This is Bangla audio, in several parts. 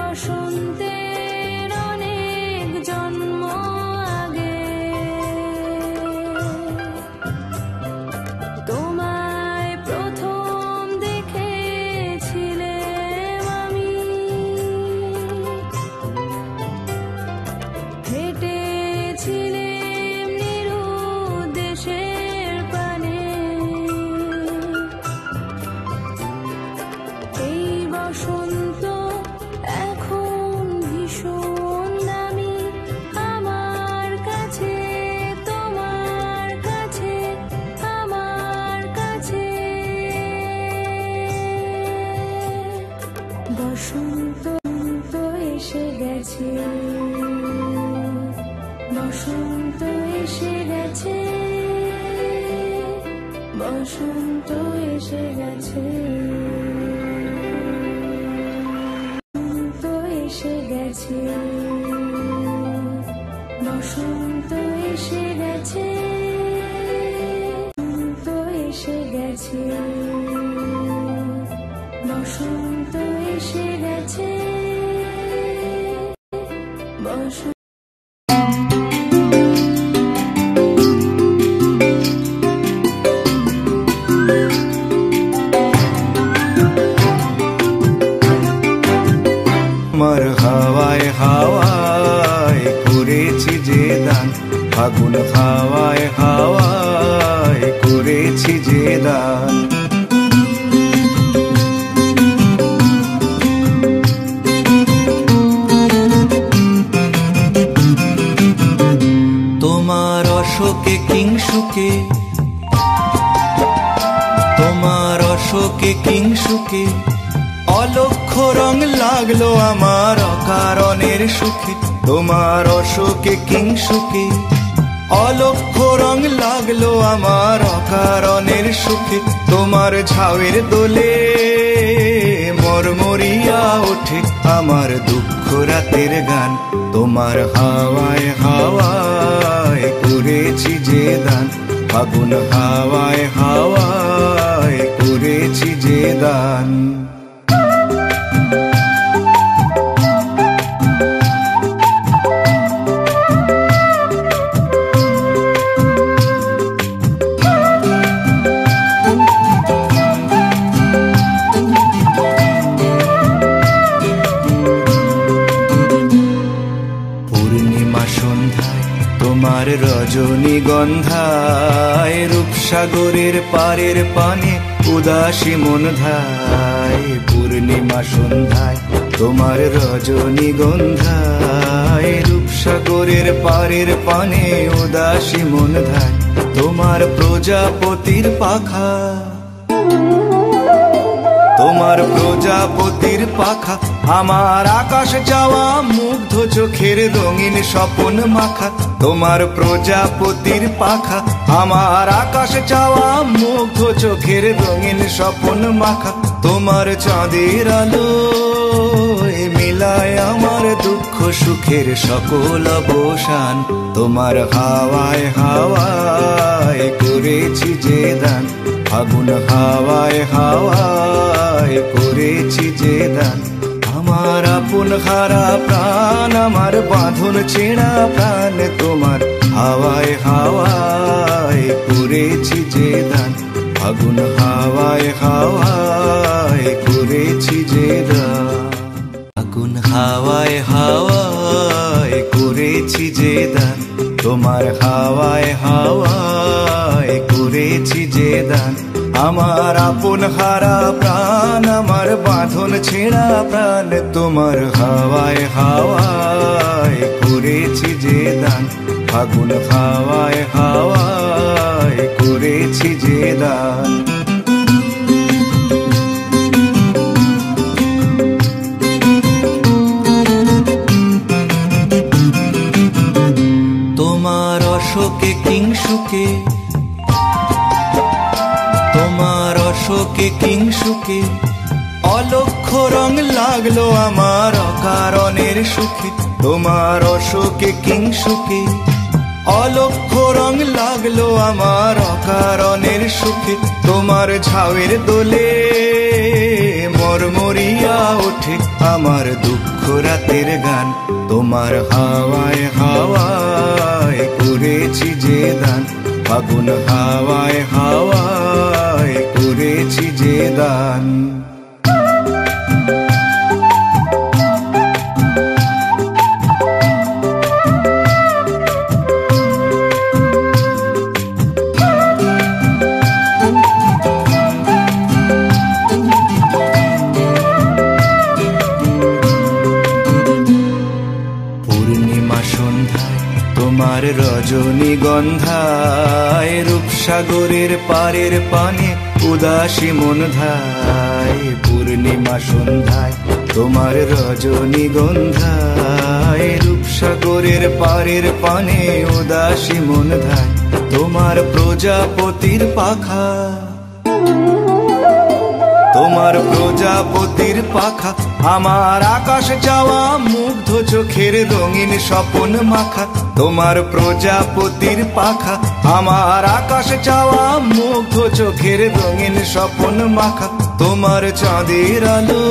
বসন্তের অনেক জন্ম আগে তোমায় প্রথম দেখেছিলাম আমি, হেঁটেছিলাম নিরুদ্দেশের পানে। এই বসন্ত এখন ভীষণ দামি আমার কাছে, তোমার কাছে, আমার কাছে। বসন্ত এসে গেছে, বসন্ত এসে গেছে, বসন্ত এসে গেছে, এসে গেছে, বসন্ত এসে গেছে, বসন্ত এসে গেছে, বসন্ত এসে গেছে, বসন্ত। আমার হাওয়ায় হাওয়ায় করেছি যে দান, ফাগুন হাওয়ায় হাওয়ায় করেছি যে দান। তোমার অশোকে কিংসুকে, তোমার অশোকে কিংসুকে অলক্ষ্য রং লাগলো আমার অকারণের সুখে। তোমার অশোকে কিংসুকে অলক্ষ্য রং লাগলো আমার অকারণের সুখে। তোমার ঝাউয়ের দোলে মরমরিয়া ওঠে আমার দুঃখ রাতের গান। তোমার হাওয়ায় হাওয়ায় করেছি যে দান, ফাগুন হাওয়ায় হাওয়ায় করেছি যে দান। তোমার রজনীগন্ধায় রূপসাগরের পারের পানে উদাসী মন ধায়। পূর্ণিমা সন্ধ্যায় তোমার রজনীগন্ধায় রূপসাগরের পারের পানে উদাসী মন ধায়। তোমার প্রজাপতির পাখা, তোমার প্রজাপতির পাখা আমার আকাশ যাওয়া মুগ্ধ চোখের রঙিন স্বপন মাখা। তোমার প্রজাপতির পাখা আমার আকাশ যাওয়া মুগ্ধ চোখের রঙিন স্বপন মাখা। তোমার চাঁদের আলো মিলায় আমার দুঃখ সুখের সকল অবসান। তোমার হাওয়ায় হাওয়ায় করেছি যে দান, ফাগুন হাওয়ায় হাওয়ায় করেছি যে দান। আমার আপন হারা প্রাণ, আমার বাঁধন ছেঁড়া প্রাণ তোমার হাওয়ায় হাওয়ায় করেছি যে দান, ফাগুন হাওয়ায় হাওয়ায় করেছি যে দান। ফাগুন হাওয়ায় হাওয়ায় করেছি যে দান, তোমার হাওয়ায় হাওয়ায় করেছি যে দান। আমার আপন হারা প্রাণ, আমার বাঁধন ছেঁড়া প্রাণ তোমার হাওয়ায় হাওয়ায় করেছি যে দান, ফাগুন হাওয়ায় হাওয়ায় করেছি যে দান। তোমার অশোকে কিংসুকে, তোমার অশোকে কিংসুকে অলক্ষ্য রং লাগলো আমার অকারণের সুখে। তোমার অশোকে কিংসুকে অলক্ষ্য রং লাগলো আমার অকারণের সুখে। তোমার ঝাউয়ের দোলে মরমরিয়া ওঠে আমার দুঃখ রাতের গান। তোমার হাওয়ায় হাওয়ায় করেছি যে দান, ফাগুন হাওয়ায় হাওয়ায় করেছি যে দান। পূর্ণিমা সন্ধ্যায় তোমার রজনীগন্ধায়, রূপসাগরের পারের পানে উদাসী মন ধায়। পূর্ণিমা সন্ধ্যায় তোমার রজনীগন্ধায়, রূপসাগরের পারের পানে উদাসী মন ধায়। তোমার প্রজাপতির পাখা, তোমার প্রজাপতির পাখা আমার আকাশ চাওয়া মুগ্ধ চোখের রঙিন স্বপন মাখা। তোমার প্রজাপতির পাখা আমার আকাশ চাওয়া মুগ্ধ চোখের রঙিন স্বপন মাখা। তোমার চাঁদের আলো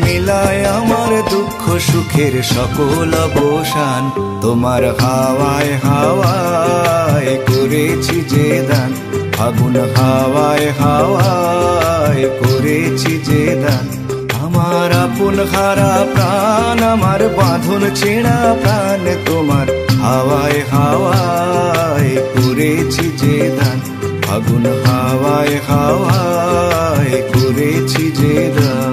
মিলায় আমার দুঃখ সুখের সকল অবসান। তোমার হাওয়ায় হাওয়ায় করেছি যে দান, ফাগুন হাওয়ায় হাওয়ায় করেছি যে দান। আমার আপন হারা প্রাণ, আমার বাঁধন ছেঁড়া প্রাণ, তোমার হাওয়ায় হাওয়ায় করেছি যে দান, ফাগুন হাওয়ায় হাওয়ায় করেছি যে দান।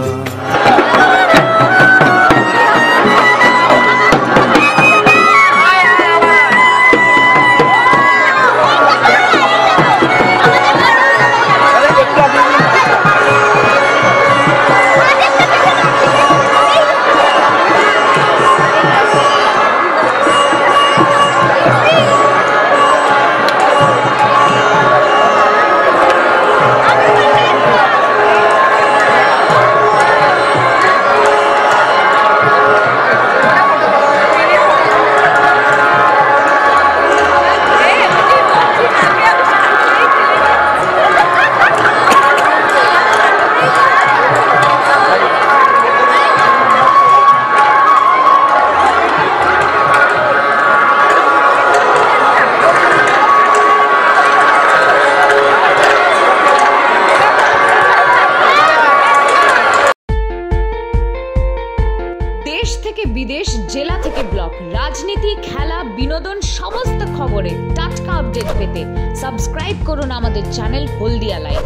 দেশ থেকে বিদেশ, জেলা থেকে ব্লক, রাজনীতি, খেলা, বিনোদন সমস্ত খবরে টাটকা আপডেট পেতে সাবস্ক্রাইব করুন আমাদের চ্যানেল হলদিয়া লাইভ।